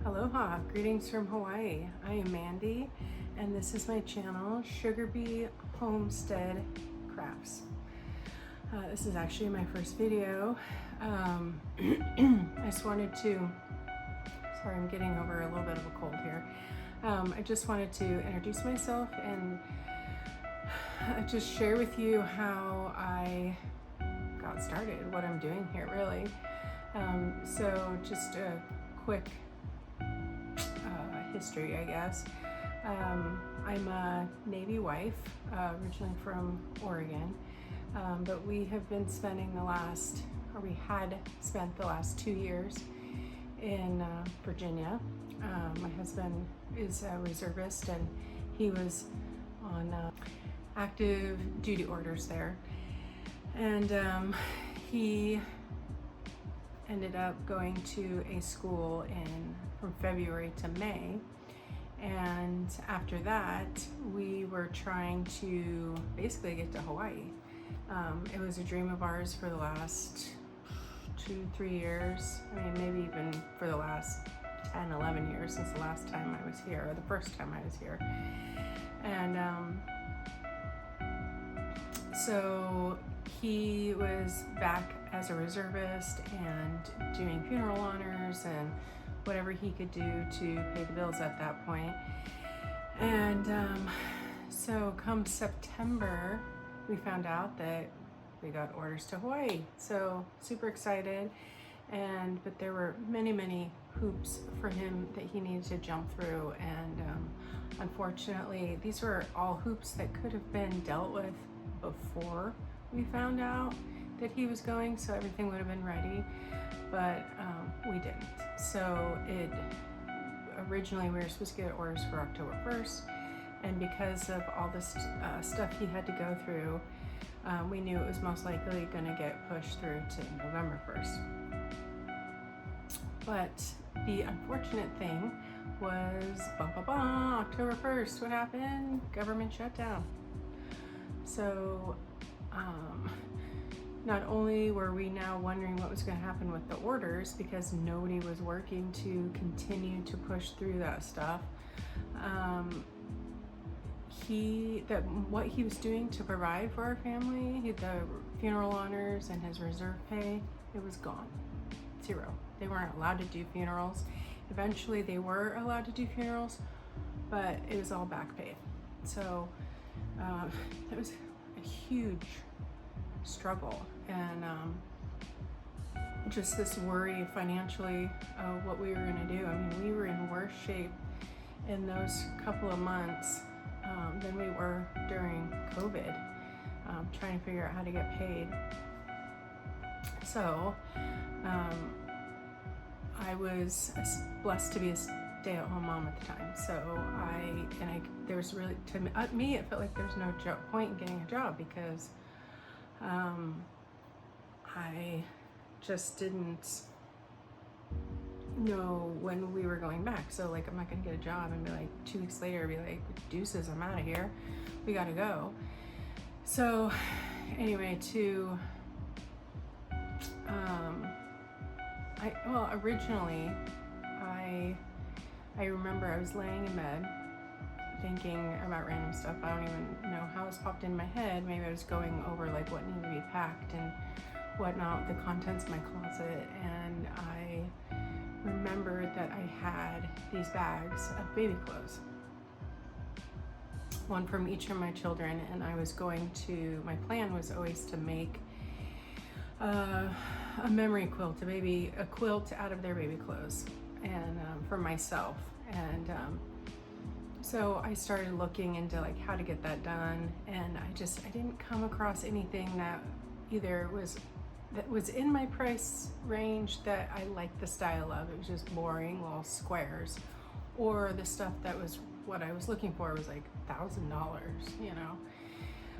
Aloha, greetings from Hawaii. I am Mandy, and this is my channel, Sugar Bee Homestead Crafts. This is actually my first video. I just wanted to, sorry, I'm getting over a little bit of a cold here. I just wanted to introduce myself and just share with you how I got started, what I'm doing here, really. So just a quick history, I guess. I'm a Navy wife, originally from Oregon, but we have been spending we had spent the last 2 years in Virginia. My husband is a reservist, and he was on active duty orders there, and he ended up going to a school from February to May, and after that we were trying to basically get to Hawaii. It was a dream of ours for the last 2-3 years. I mean, maybe even for the last 10-11 years since the last time I was here, or the first time I was here. And so he was back as a reservist and doing funeral honors and whatever he could do to pay the bills at that point. And so come September, we found out that we got orders to Hawaii. So super excited. But there were many hoops for him that he needed to jump through. And unfortunately, these were all hoops that could have been dealt with before we found out that he was going, so everything would have been ready, but we didn't. So originally we were supposed to get orders for October 1st, and because of all this stuff he had to go through, we knew it was most likely going to get pushed through to November 1st. But the unfortunate thing was, October 1st, what happened? Government shutdown. So not only were we now wondering what was going to happen with the orders, because nobody was working to continue to push through that stuff, what he was doing to provide for our family, the funeral honors and his reserve pay, it was gone. Zero. They weren't allowed to do funerals. Eventually they were allowed to do funerals, but it was all back paid. So it was a huge struggle, and just this worry financially of what we were going to do. I mean, we were in worse shape in those couple of months than we were during COVID, trying to figure out how to get paid. So I was blessed to be a stay-at-home mom at the time. So there's really, to me, it felt like there's no point in getting a job, because I just didn't know when we were going back. So like, I'm not gonna get a job and be like 2 weeks later be like, deuces, I'm out of here, we gotta go. So anyway, originally I remember I was laying in bed thinking about random stuff. I don't even know how this popped in my head. Maybe I was going over like what needed to be packed and whatnot, the contents of my closet, and I remembered that I had these bags of baby clothes, one from each of my children, and my plan was always to make a memory quilt, a quilt out of their baby clothes, and for myself. And so I started looking into like how to get that done, and I didn't come across anything that either was in my price range that I liked the style of. It was just boring little squares, or the stuff that was what I was looking for was like $1,000,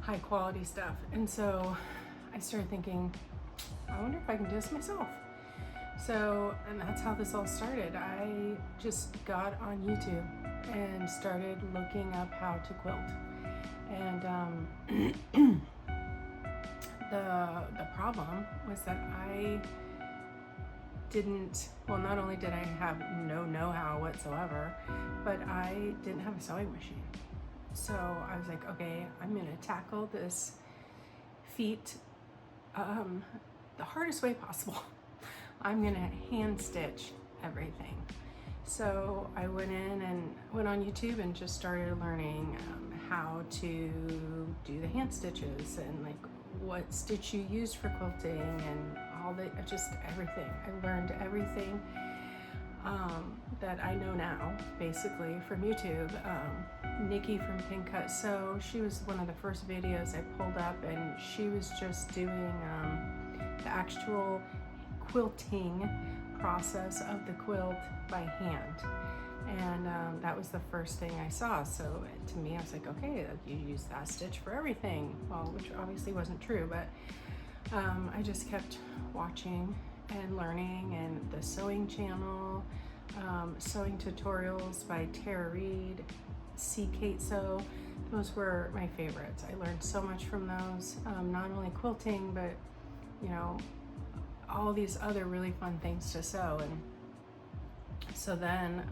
high quality stuff. And so I started thinking, I wonder if I can do this myself. So, and that's how this all started. I just got on YouTube and started looking up how to quilt. And the problem was that I didn't, well, not only did I have no know-how whatsoever, but I didn't have a sewing machine. So I was like, okay, I'm gonna tackle this feat the hardest way possible. I'm gonna hand stitch everything. So I went on YouTube and just started learning how to do the hand stitches and like what stitch you use for quilting and all the, just everything. I learned everything that I know now, basically, from YouTube. Nikki from Pink Cut Sew, she was one of the first videos I pulled up, and she was just doing the actual quilting process of the quilt by hand. And that was the first thing I saw. So to me, I was like, okay, you use that stitch for everything. Well, which obviously wasn't true, but I just kept watching and learning, and the sewing channel, sewing tutorials by Tara Reid, See Kate Sew, those were my favorites. I learned so much from those, not only quilting, but you know, all these other really fun things to sew. And so then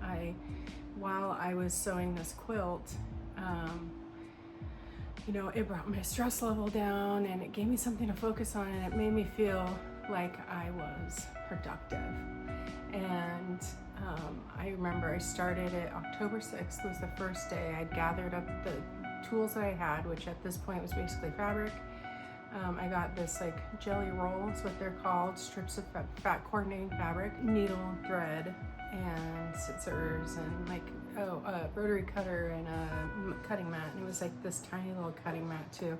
while I was sewing this quilt, you know, it brought my stress level down, and it gave me something to focus on, and it made me feel like I was productive. And I remember I started it October 6th was the first day. I'd gathered up the tools that I had, which at this point was basically fabric. I got this like jelly roll, is what they're called, strips of fat coordinating fabric, needle, thread, and scissors, and like a rotary cutter and a cutting mat. And it was like this tiny little cutting mat too.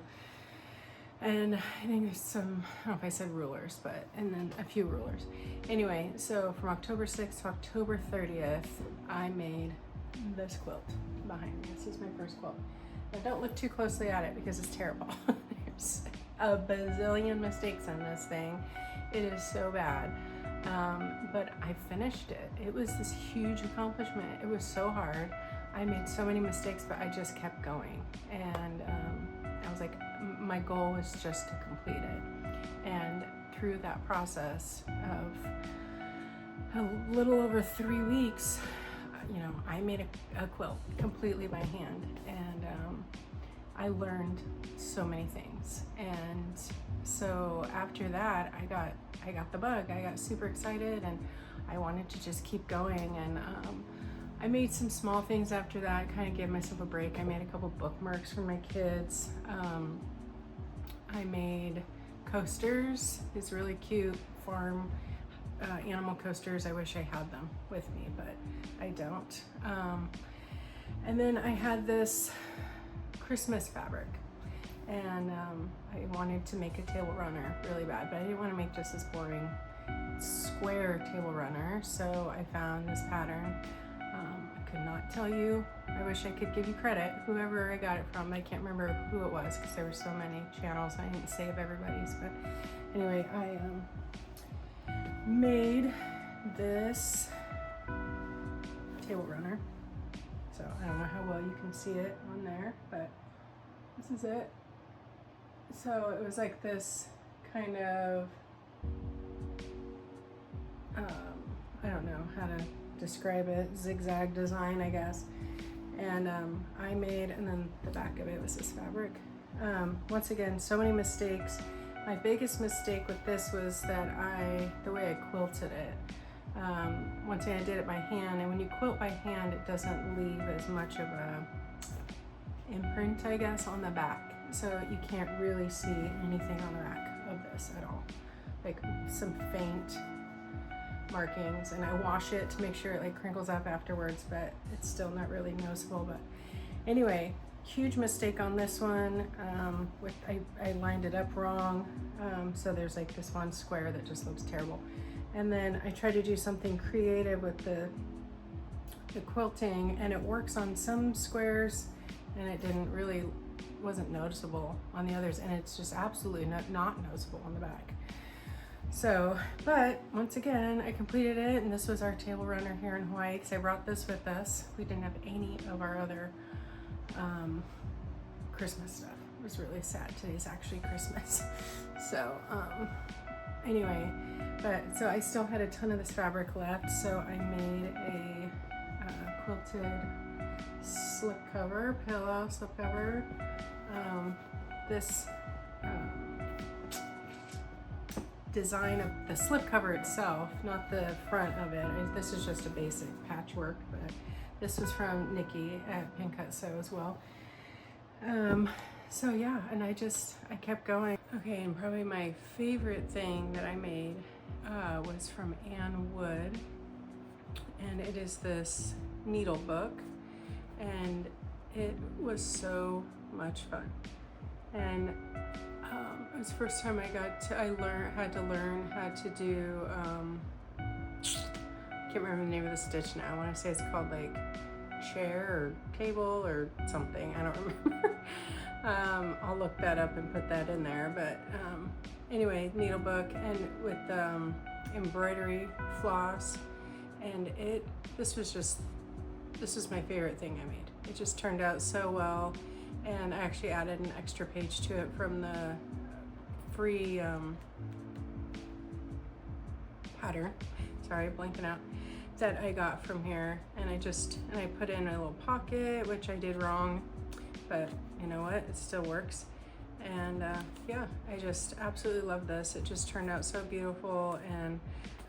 And I think there's some, I don't know if I said rulers, but, and then a few rulers. Anyway, so from October 6th to October 30th, I made this quilt behind me. This is my first quilt. Now don't look too closely at it because it's terrible. There's a bazillion mistakes on this thing. It is so bad. But I finished it. It was this huge accomplishment. It was so hard. I made so many mistakes, but I just kept going. And I was like, my goal was just to complete it. And through that process of a little over 3 weeks, you know, I made a quilt completely by hand. And I learned so many things. And so after that, I got the bug. I got super excited, and I wanted to just keep going. And I made some small things after that, kind of gave myself a break. I made a couple bookmarks for my kids. I made coasters, these really cute farm animal coasters. I wish I had them with me, but I don't. And then I had this Christmas fabric, and I wanted to make a table runner really bad, but I didn't want to make just this boring square table runner. So I found this pattern. I could not tell you. I wish I could give you credit, whoever I got it from. I can't remember who it was because there were so many channels. I didn't save everybody's, but anyway, I made this table runner. So I don't know how well you can see it on there, but this is it. So it was like this kind of, I don't know how to describe it, zigzag design, I guess. And I made, and then the back of it was this fabric. Once again, so many mistakes. My biggest mistake with this was that the way I quilted it. Once again, I did it by hand, and when you quilt by hand, it doesn't leave as much of a imprint, I guess, on the back. So you can't really see anything on the back of this at all. Like some faint markings, and I wash it to make sure it like crinkles up afterwards, but it's still not really noticeable. But anyway, huge mistake on this one. I lined it up wrong, so there's like this one square that just looks terrible. And then I tried to do something creative with the quilting, and it works on some squares, and it wasn't noticeable on the others, and it's just absolutely not noticeable on the back. So, but once again, I completed it, and this was our table runner here in Hawaii, because I brought this with us. We didn't have any of our other Christmas stuff. It was really sad. Today's actually Christmas. So, Anyway, but so I still had a ton of this fabric left, so I made a quilted slipcover, pillow slipcover. This design of the slipcover itself, not the front of it. This is just a basic patchwork, but this was from Nikki at Pin Cut Sew as well. So yeah, and I kept going. Okay, and probably my favorite thing that I made was from Ann Wood, and it is this needle book, and it was so much fun. And it was the first time I had to learn how to do, I can't remember the name of the stitch now. I want to say it's called like chair or table or something. I don't remember. I'll look that up and put that in there. But anyway, needle book and with embroidery floss, and this was my favorite thing I made. It just turned out so well, and I actually added an extra page to it from the free pattern. Sorry, blanking out. That I got from here, and I put in a little pocket, which I did wrong, but you know what, it still works. And yeah, I just absolutely love this. It just turned out so beautiful, and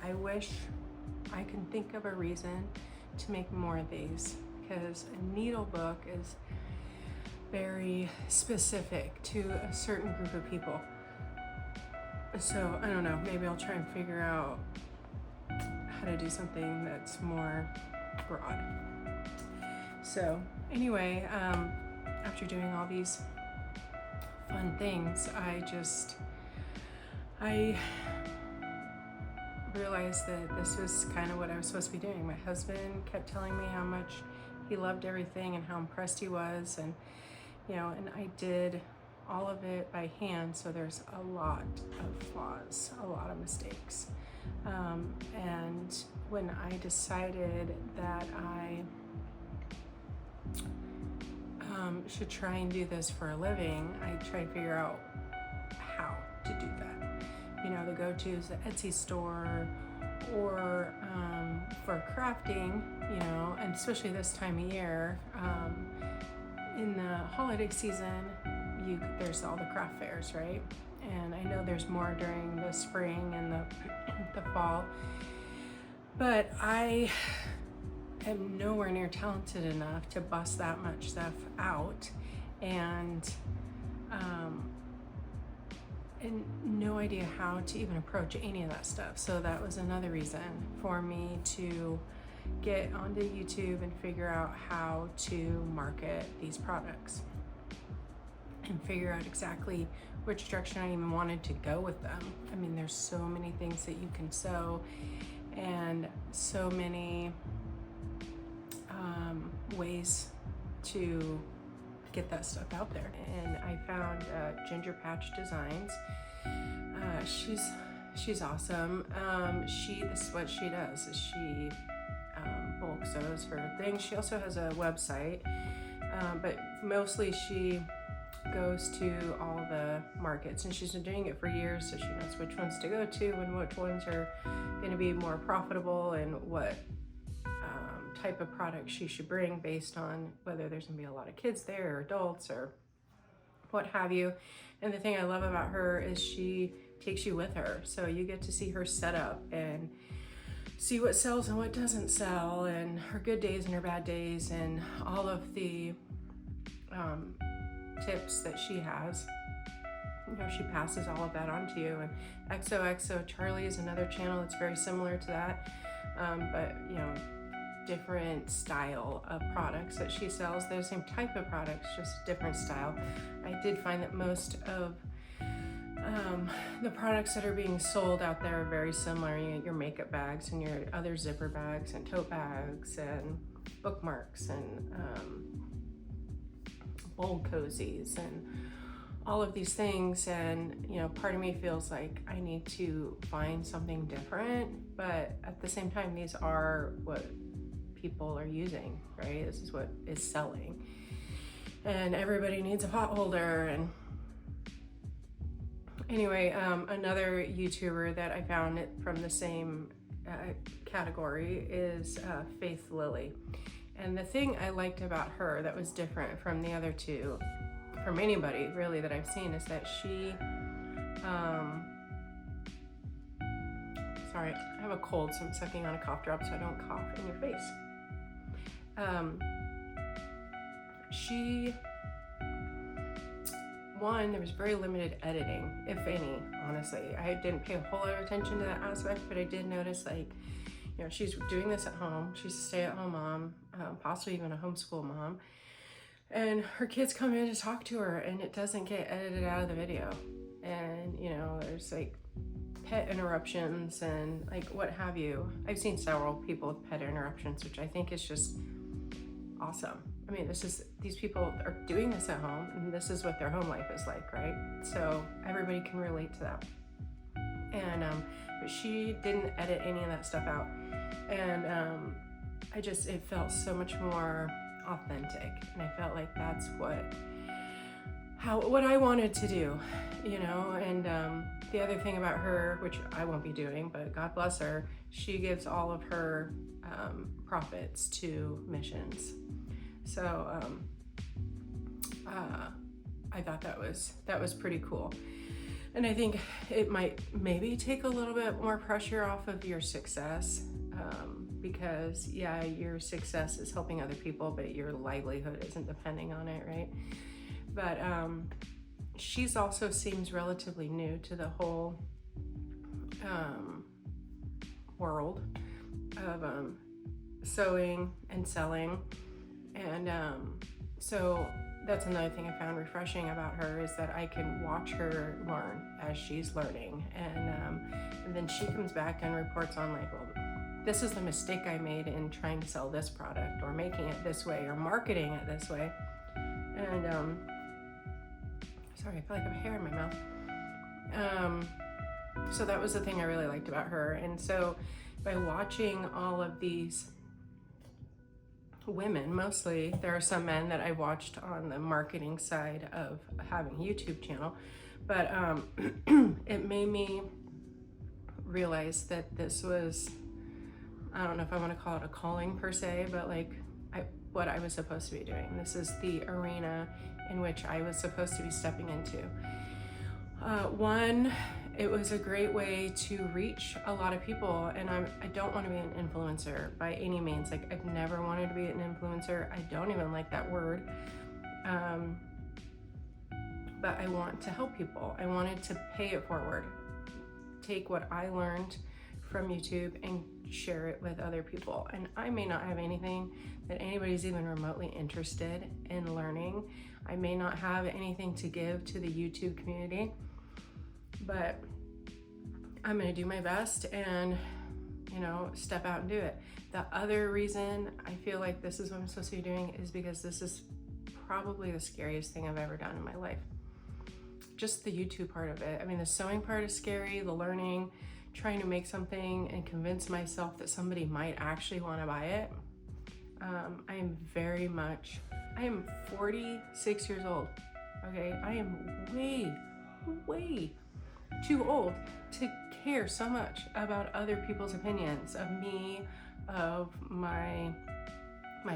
I wish I can think of a reason to make more of these, because a needle book is very specific to a certain group of people. So I don't know, maybe I'll try and figure out how to do something that's more broad. So anyway, after doing all these fun things, I realized that this was kind of what I was supposed to be doing. My husband kept telling me how much he loved everything and how impressed he was, and you know, and I did all of it by hand, so there's a lot of flaws, a lot of mistakes. And when I decided that I should try and do this for a living, I tried to figure out how to do that. You know, the go-to is the Etsy store, or for crafting, you know, and especially this time of year, in the holiday season, there's all the craft fairs, right? And I know there's more during the spring and the fall, but I am nowhere near talented enough to bust that much stuff out, and no idea how to even approach any of that stuff. So that was another reason for me to get onto YouTube and figure out how to market these products and figure out exactly which direction I even wanted to go with them. I mean, there's so many things that you can sew, and so many ways to get that stuff out there. And I found Ginger Patch Designs. She's awesome. This is what she does, is she bulk sews her things. She also has a website, but mostly she goes to all the markets, and she's been doing it for years, so she knows which ones to go to and which ones are going to be more profitable, and what type of product she should bring based on whether there's going to be a lot of kids there or adults or what have you. And the thing I love about her is she takes you with her, so you get to see her setup and see what sells and what doesn't sell, and her good days and her bad days, and all of the tips that she has. You know, she passes all of that on to you. And XOXO Charlie is another channel that's very similar to that, but you know, different style of products that she sells. They're the same type of products, just different style. I did find that most of the products that are being sold out there are very similar. You get your makeup bags and your other zipper bags and tote bags and bookmarks and bowl cozies and all of these things. And you know, part of me feels like I need to find something different, but at the same time, these are what people are using, right? This is what is selling, and everybody needs a pot holder. And Anyway, another YouTuber that I found from the same category is Faith Lily. And the thing I liked about her that was different from the other two, from anybody really that I've seen, is that she, sorry, I have a cold, so I'm sucking on a cough drop so I don't cough in your face. There was very limited editing, if any, honestly. I didn't pay a whole lot of attention to that aspect, but I did notice, like, you know, she's doing this at home. She's a stay-at-home mom, possibly even a homeschool mom. And her kids come in to talk to her, and it doesn't get edited out of the video. And, you know, there's like pet interruptions and like what have you. I've seen several people with pet interruptions, which I think is just awesome. I mean, these people are doing this at home, and this is what their home life is like, right? So everybody can relate to that. And but she didn't edit any of that stuff out, and it felt so much more authentic, and I felt like that's what I wanted to do, you know. And the other thing about her, which I won't be doing, but God bless her, she gives all of her profits to missions. So I thought that was pretty cool. And I think it might maybe take a little bit more pressure off of your success, because yeah, your success is helping other people, but your livelihood isn't depending on it, right? But she's also seems relatively new to the whole world of sewing and selling. And so that's another thing I found refreshing about her, is that I can watch her learn as she's learning. And then she comes back and reports on, like, well, this is the mistake I made in trying to sell this product, or making it this way, or marketing it this way. And sorry, I feel like I have hair in my mouth. So that was the thing I really liked about her. And so by watching all of these women, mostly, there are some men that I watched on the marketing side of having a YouTube channel, but it made me realize that this was, I don't know if I want to call it a calling per se, but like what I was supposed to be doing. This is the arena in which I was supposed to be stepping into. One, it was a great way to reach a lot of people, and I don't want to be an influencer by any means. Like, I've never wanted to be an influencer. I don't even like that word. But I want to help people. I wanted to pay it forward. Take what I learned from YouTube and share it with other people. And I may not have anything that anybody's even remotely interested in learning. I may not have anything to give to the YouTube community, but I'm gonna do my best and, you know, step out and do it. The other reason I feel like this is what I'm supposed to be doing is because this is probably the scariest thing I've ever done in my life. Just the YouTube part of it. I mean, the sewing part is scary, the learning, trying to make something and convince myself that somebody might actually want to buy it. I am 46 years old, okay? I am way too old to care so much about other people's opinions of me, of my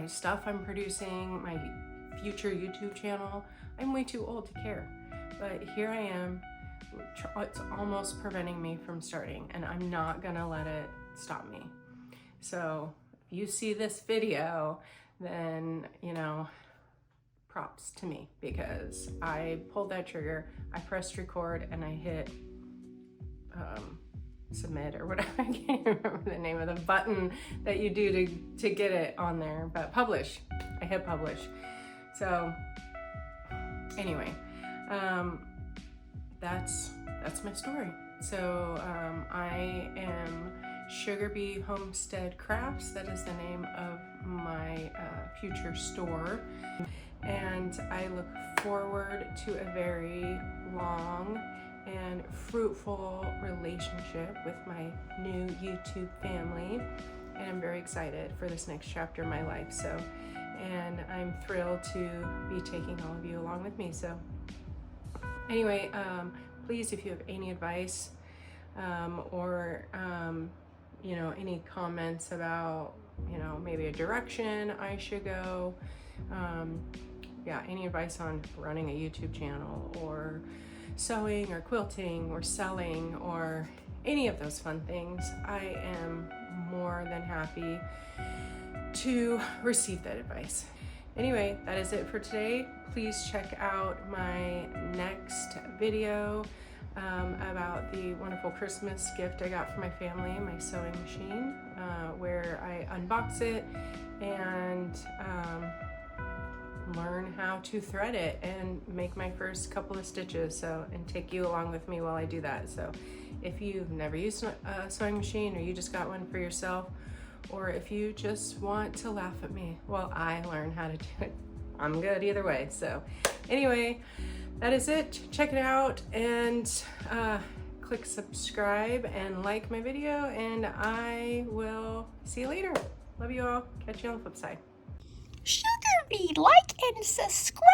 stuff I'm producing, my future YouTube channel. I'm way too old to care, but here I am. It's almost preventing me from starting, and I'm not gonna let it stop me. So if you see this video, then, you know, props to me, because I pulled that trigger, I pressed record, and I hit submit or whatever. I can't remember the name of the button that you do to get it on there, but publish. I hit publish. So anyway, that's my story. So I am Sugar Bee Homestead Crafts. That is the name of my future store, and I look forward to a very long and fruitful relationship with my new YouTube family, and I'm very excited for this next chapter of my life. So, and I'm thrilled to be taking all of you along with me. So anyway, please, if you have any advice or you know, any comments about, you know, maybe a direction I should go, yeah, any advice on running a YouTube channel or sewing or quilting or selling or any of those fun things, I am more than happy to receive that advice. Anyway, that is it for today. Please check out my next video about the wonderful Christmas gift I got for my family, my sewing machine, where I unbox it and learn how to thread it and make my first couple of stitches, and take you along with me while I do that. So if you've never used a sewing machine, or you just got one for yourself, or if you just want to laugh at me while I learn how to do it, I'm good either way. So anyway, that is it. Check it out and click subscribe and like my video, and I will see you later. Love you all. Catch you on the flip side. Sugar Bee, like and subscribe.